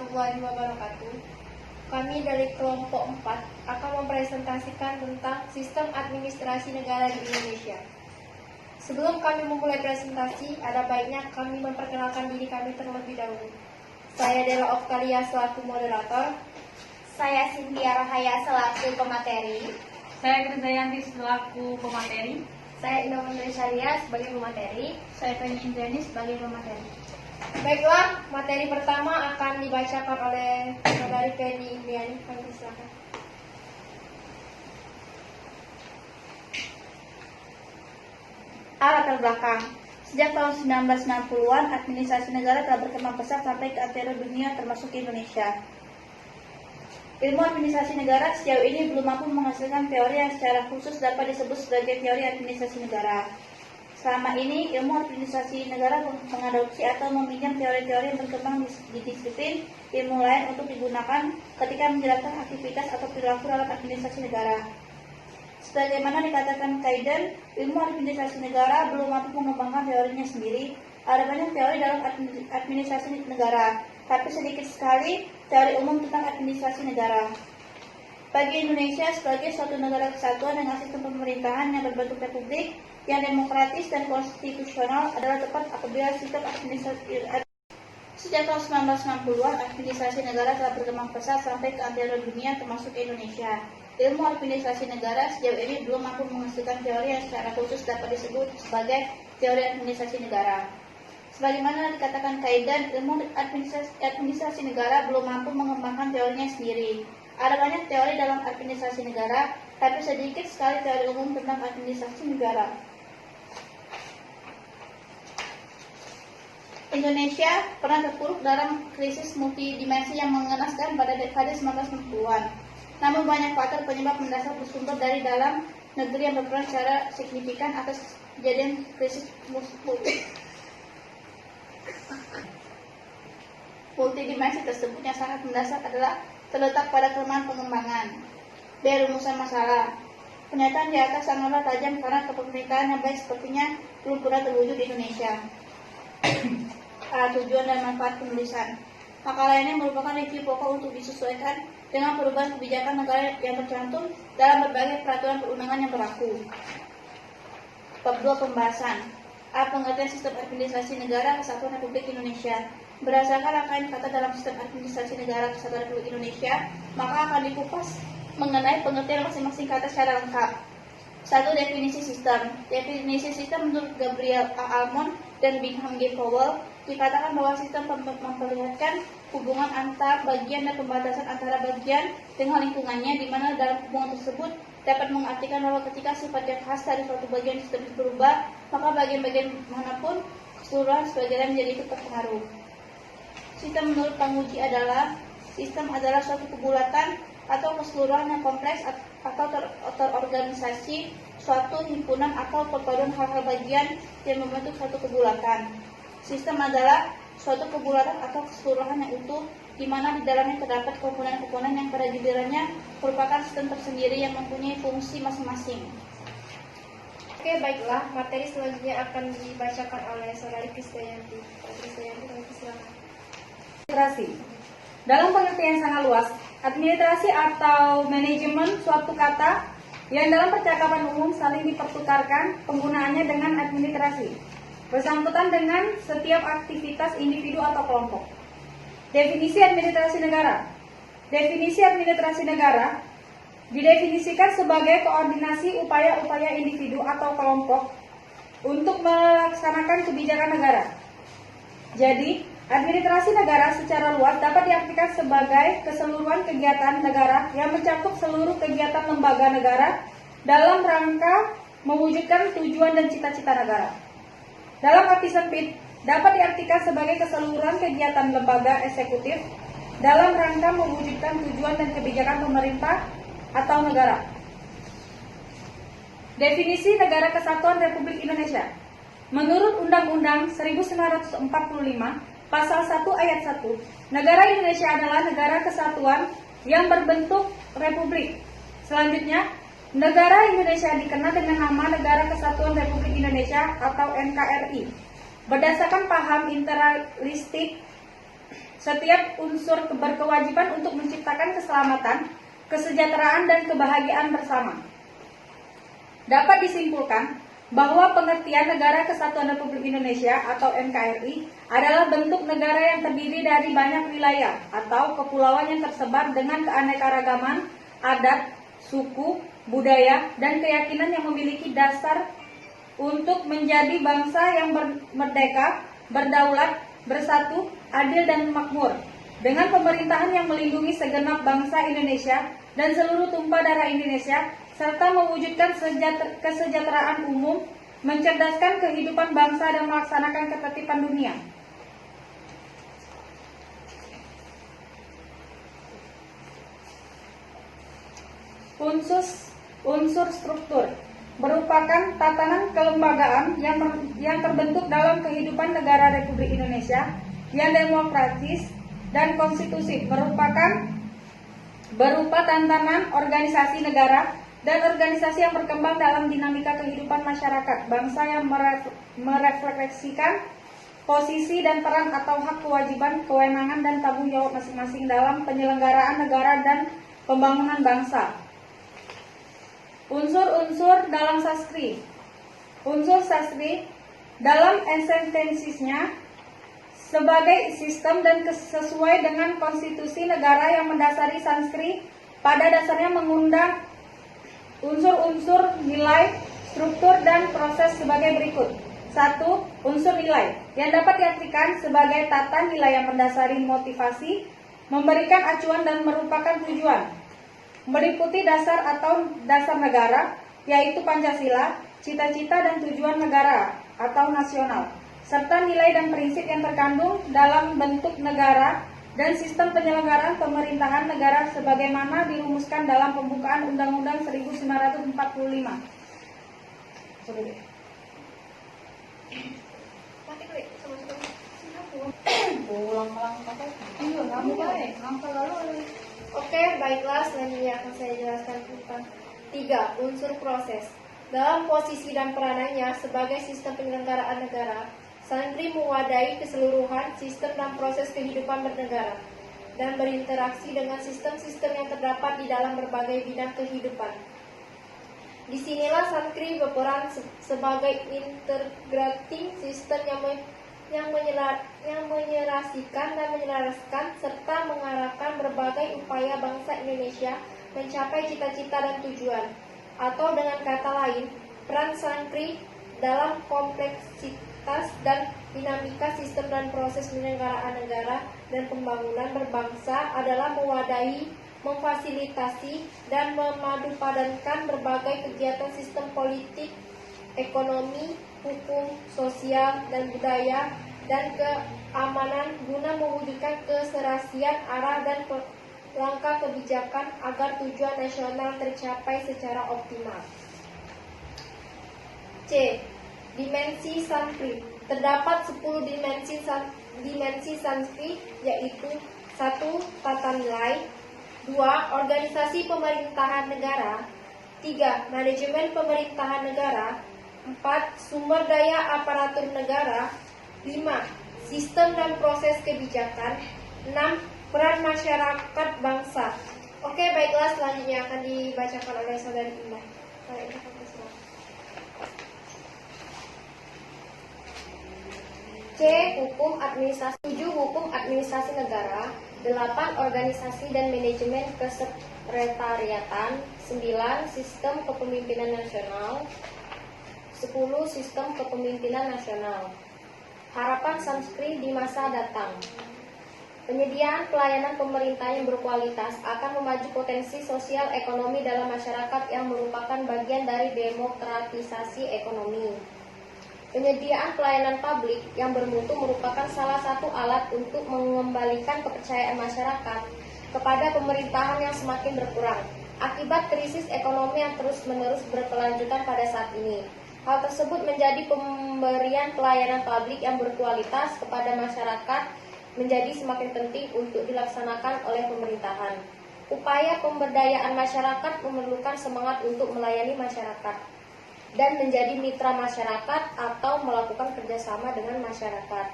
warahmatullahi wabarakatuh. Kami dari kelompok 4 akan mempresentasikan tentang sistem administrasi negara di Indonesia. Sebelum kami memulai presentasi, ada baiknya kami memperkenalkan diri kami terlebih dahulu. Saya Dela Oktalia selaku moderator. Saya Cynthia Rahaya selaku pemateri. Saya Kridayanti selaku pemateri. Saya Indah Mandiri Syariah sebagai pemateri. Saya Feni Indrani sebagai pemateri. Baiklah, materi pertama akan dibacakan oleh Saudari Feni Indrani. Kami silakan. Latar belakang. Sejak tahun 1960-an, administrasi negara telah berkembang pesat sampai ke antero dunia termasuk Indonesia. Ilmu administrasi negara sejauh ini belum mampu menghasilkan teori yang secara khusus dapat disebut sebagai teori administrasi negara. Selama ini, ilmu administrasi negara mengadopsi atau meminjam teori-teori yang berkembang di disiplin ilmu lain untuk digunakan ketika menjelaskan aktivitas atau perilaku dalam administrasi negara. Sebagaimana dikatakan Kaiden, ilmu administrasi negara belum mampu mengembangkan teorinya sendiri. Ada banyak teori dalam administrasi negara, tapi sedikit sekali teori umum tentang administrasi negara. Bagi Indonesia sebagai suatu negara kesatuan dengan sistem pemerintahan yang berbentuk republik, yang demokratis dan konstitusional adalah tepat apabila sistem administrasi. Sejak tahun 1960-an, administrasi negara telah berkembang pesat sampai ke antero dunia termasuk Indonesia. Ilmu administrasi negara sejauh ini belum mampu menghasilkan teori yang secara khusus dapat disebut sebagai teori administrasi negara. Sebagaimana dikatakan Kaiden, ilmu administrasi negara belum mampu mengembangkan teorinya sendiri. Ada banyak teori dalam administrasi negara, tapi sedikit sekali teori umum tentang administrasi negara. Indonesia pernah terpuruk dalam krisis multidimensi yang mengenaskan pada dekade 1960-an. Namun banyak faktor penyebab mendasar bersumber dari dalam negeri yang berperan secara signifikan atas kejadian krisis multidimensi tersebut. Yang sangat mendasar adalah terletak pada kelemahan pengembangan. B. Rumusan masalah. Pernyataan di atas sangatlah tajam karena kepemerintahan yang baik sepertinya belum pernah terwujud di Indonesia. A. Tujuan dan manfaat penulisan. Makalah ini merupakan review pokok untuk disesuaikan dengan perubahan kebijakan negara yang tercantum dalam berbagai peraturan perundangan yang berlaku. Bab 2 pembahasan. A. Pengertian sistem administrasi negara Kesatuan Republik Indonesia. Berdasarkan rangkaian kata dalam sistem administrasi negara Kesatuan Republik Indonesia, maka akan dikupas mengenai pengertian masing-masing kata secara lengkap. 1. Definisi sistem. Definisi sistem menurut Gabriel A. Almond dan Bingham G. Powell dikatakan bahwa sistem memperlihatkan hubungan antar bagian dan pembatasan antara bagian dengan lingkungannya, di mana dalam hubungan tersebut dapat mengartikan bahwa ketika sifat yang khas dari suatu bagian sistem berubah, maka bagian-bagian manapun keseluruhan sebagainya menjadi ikut terpengaruh. Sistem menurut penguji adalah sistem adalah suatu kebulatan atau keseluruhan yang kompleks atau terorganisasi, suatu himpunan atau perpaduan hal-hal bagian yang membentuk suatu kebulatan. Sistem adalah suatu kebulatan atau keseluruhan yang utuh, di mana di dalamnya terdapat komponen-komponen yang pada gilirannya merupakan sistem tersendiri yang mempunyai fungsi masing-masing. Oke, baiklah. Materi selanjutnya akan dibacakan oleh Saudari Kridayanti. Kridayanti, kami silakan. Administrasi. Dalam pengertian sangat luas, administrasi atau manajemen suatu kata yang dalam percakapan umum saling dipertukarkan penggunaannya dengan administrasi, bersangkutan dengan setiap aktivitas individu atau kelompok. Definisi administrasi negara. Definisi administrasi negara didefinisikan sebagai koordinasi upaya-upaya individu atau kelompok untuk melaksanakan kebijakan negara. Jadi, administrasi negara secara luas dapat diartikan sebagai keseluruhan kegiatan negara yang mencakup seluruh kegiatan lembaga negara dalam rangka mewujudkan tujuan dan cita-cita negara. Dalam arti sempit, dapat diartikan sebagai keseluruhan kegiatan lembaga eksekutif dalam rangka mewujudkan tujuan dan kebijakan pemerintah atau negara. Definisi Negara Kesatuan Republik Indonesia. Menurut Undang-Undang 1945, Pasal 1 Ayat 1, negara Indonesia adalah negara kesatuan yang berbentuk republik. Selanjutnya, negara Indonesia dikenal dengan nama Negara Kesatuan Republik Indonesia atau NKRI. Berdasarkan paham integralistik setiap unsur berkewajiban untuk menciptakan keselamatan, kesejahteraan, dan kebahagiaan bersama. Dapat disimpulkan bahwa pengertian Negara Kesatuan Republik Indonesia atau NKRI adalah bentuk negara yang terdiri dari banyak wilayah atau kepulauan yang tersebar dengan keanekaragaman adat, suku, budaya, dan keyakinan yang memiliki dasar untuk menjadi bangsa yang merdeka, berdaulat, bersatu, adil, dan makmur, dengan pemerintahan yang melindungi segenap bangsa Indonesia dan seluruh tumpah darah Indonesia, serta mewujudkan kesejahteraan umum, mencerdaskan kehidupan bangsa, dan melaksanakan ketertiban dunia. Unsur struktur merupakan tatanan kelembagaan yang terbentuk dalam kehidupan negara Republik Indonesia yang demokratis dan konstitusi, berupa tatanan organisasi negara dan organisasi yang berkembang dalam dinamika kehidupan masyarakat bangsa yang merefleksikan posisi dan peran atau hak, kewajiban, kewenangan, dan tanggung jawab masing-masing dalam penyelenggaraan negara dan pembangunan bangsa. Unsur-unsur dalam sastri. Unsur sastri dalam esensinya sebagai sistem dan sesuai dengan konstitusi negara yang mendasari sastri pada dasarnya mengundang unsur-unsur nilai, struktur, dan proses sebagai berikut. 1. Unsur nilai yang dapat diartikan sebagai tata nilai yang mendasari motivasi, memberikan acuan, dan merupakan tujuan. Meliputi dasar atau dasar negara, yaitu Pancasila, cita-cita dan tujuan negara atau nasional, serta nilai dan prinsip yang terkandung dalam bentuk negara dan sistem penyelenggaraan pemerintahan negara sebagaimana dirumuskan dalam pembukaan Undang-Undang 1945. Oke, baiklah, selanjutnya akan saya jelaskan tentang 3. Unsur proses. Dalam posisi dan peranannya sebagai sistem penyelenggaraan negara, santri mewadahi keseluruhan sistem dan proses kehidupan bernegara dan berinteraksi dengan sistem-sistem yang terdapat di dalam berbagai bidang kehidupan. Disinilah santri berperan sebagai integrating sistem yang menyerasikan dan menyelaraskan serta mengarahkan berbagai upaya bangsa Indonesia mencapai cita-cita dan tujuan. Atau dengan kata lain, peran santri dalam kompleksitas dan dinamika sistem dan proses penyelenggaraan negara dan pembangunan berbangsa adalah mewadahi, memfasilitasi, dan memadupadankan berbagai kegiatan sistem politik, ekonomi, hukum, sosial, dan budaya, dan keamanan guna mewujudkan keserasian arah dan langkah kebijakan agar tujuan nasional tercapai secara optimal. C. Dimensi santri. Terdapat 10 dimensi santri, yaitu 1. Tata nilai, 2. Organisasi pemerintahan negara, 3. Manajemen pemerintahan negara, 4. Sumber daya aparatur negara, 5. Sistem dan proses kebijakan, 6. Peran masyarakat bangsa. Oke, baiklah, selanjutnya akan dibacakan oleh Saudari Indah. C. Hukum administrasi. 7. Hukum administrasi negara, 8. Organisasi dan manajemen kesekretariatan, 9. Sistem kepemimpinan nasional, 10. Sistem kepemimpinan nasional. Harapan santri di masa datang. Penyediaan pelayanan pemerintah yang berkualitas akan memaju potensi sosial ekonomi dalam masyarakat yang merupakan bagian dari demokratisasi ekonomi. Penyediaan pelayanan publik yang bermutu merupakan salah satu alat untuk mengembalikan kepercayaan masyarakat kepada pemerintahan yang semakin berkurang akibat krisis ekonomi yang terus-menerus berkelanjutan pada saat ini. Hal tersebut menjadi pemberian pelayanan publik yang berkualitas kepada masyarakat menjadi semakin penting untuk dilaksanakan oleh pemerintahan. Upaya pemberdayaan masyarakat memerlukan semangat untuk melayani masyarakat dan menjadi mitra masyarakat atau melakukan kerjasama dengan masyarakat.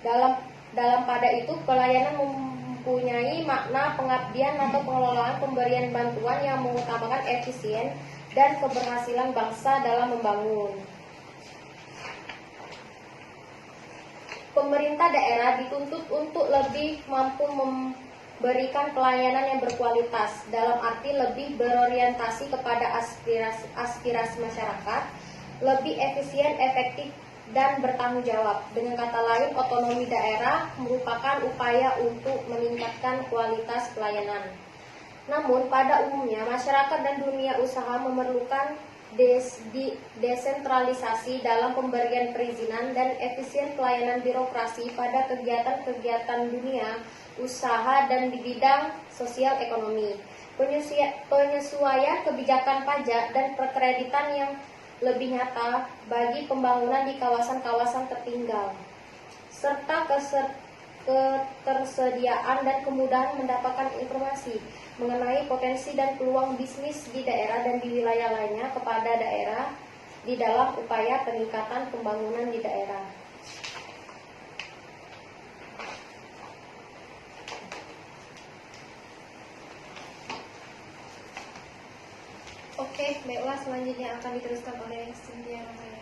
Dalam Dalam pada itu, pelayanan mempunyai makna pengabdian atau pengelolaan pemberian bantuan yang mengutamakan efisien dan keberhasilan bangsa dalam membangun. Pemerintah daerah dituntut untuk lebih mampu memberikan pelayanan yang berkualitas, dalam arti lebih berorientasi kepada aspirasi masyarakat, lebih efisien, efektif, dan bertanggung jawab. Dengan kata lain, otonomi daerah merupakan upaya untuk meningkatkan kualitas pelayanan. Namun, pada umumnya, masyarakat dan dunia usaha memerlukan desentralisasi dalam pemberian perizinan dan efisien pelayanan birokrasi pada kegiatan-kegiatan dunia usaha dan di bidang sosial ekonomi, penyesuaian kebijakan pajak dan perkreditan yang lebih nyata bagi pembangunan di kawasan-kawasan tertinggal, serta ketersediaan dan kemudahan mendapatkan informasi mengenai potensi dan peluang bisnis di daerah dan di wilayah lainnya kepada daerah di dalam upaya peningkatan pembangunan di daerah. Oke, baiklah, selanjutnya akan diteruskan oleh Cynthia Ramaya.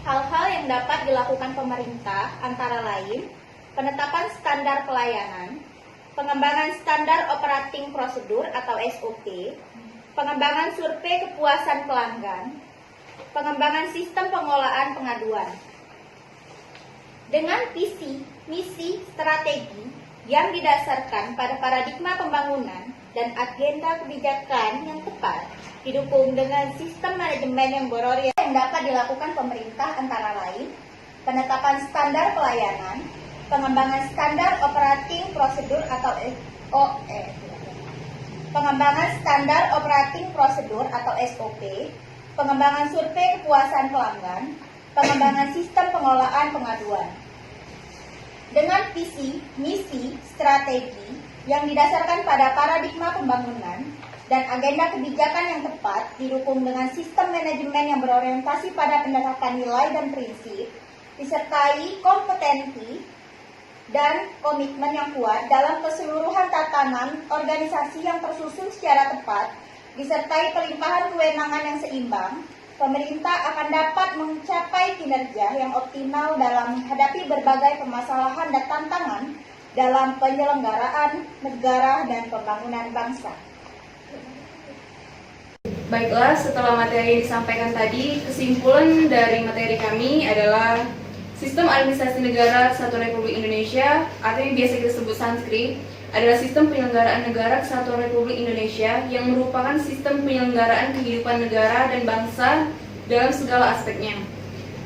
Hal-hal yang dapat dilakukan pemerintah antara lain penetapan standar pelayanan, pengembangan standar operating prosedur atau SOP, pengembangan survei kepuasan pelanggan, pengembangan sistem pengolahan pengaduan. Dengan visi, misi, strategi yang didasarkan pada paradigma pembangunan dan agenda kebijakan yang tepat, didukung dengan sistem manajemen yang berorientasi yang dapat dilakukan pemerintah antara lain penetapan standar pelayanan, pengembangan standar operating prosedur atau SOP, pengembangan standar operating prosedur atau SOP, pengembangan survei kepuasan pelanggan, pengembangan sistem pengolahan pengaduan. Dengan visi, misi, strategi yang didasarkan pada paradigma pembangunan dan agenda kebijakan yang tepat, didukung dengan sistem manajemen yang berorientasi pada penetapan nilai dan prinsip, disertai kompetensi dan komitmen yang kuat dalam keseluruhan tatanan organisasi yang tersusun secara tepat, disertai pelimpahan kewenangan yang seimbang, pemerintah akan dapat mencapai kinerja yang optimal dalam menghadapi berbagai permasalahan dan tantangan dalam penyelenggaraan negara dan pembangunan bangsa. Baiklah, setelah materi yang disampaikan tadi, kesimpulan dari materi kami adalah Sistem Administrasi Negara Kesatuan Republik Indonesia atau yang biasa kita sebut Sanskrit adalah sistem penyelenggaraan negara Kesatuan Republik Indonesia yang merupakan sistem penyelenggaraan kehidupan negara dan bangsa dalam segala aspeknya.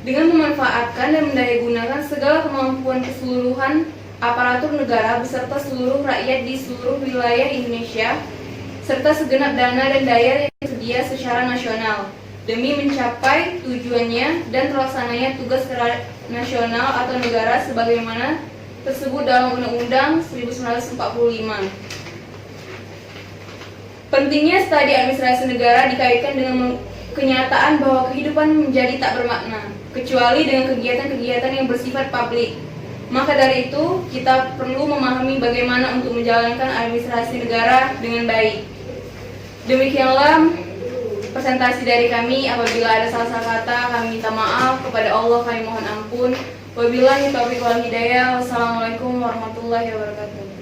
Dengan memanfaatkan dan mendayagunakan segala kemampuan keseluruhan aparatur negara beserta seluruh rakyat di seluruh wilayah Indonesia, serta segenap dana dan daya yang tersedia secara nasional demi mencapai tujuannya dan terlaksananya tugas nasional atau negara sebagaimana tersebut dalam Undang-Undang 1945. Pentingnya studi administrasi negara dikaitkan dengan kenyataan bahwa kehidupan menjadi tak bermakna kecuali dengan kegiatan-kegiatan yang bersifat publik. Maka dari itu, kita perlu memahami bagaimana untuk menjalankan administrasi negara dengan baik. Demikianlah presentasi dari kami. Apabila ada salah-salah kata, kami minta maaf. Kepada Allah kami mohon ampun. Wabillahi taufiq wal hidayah. Wassalamualaikum warahmatullahi wabarakatuh.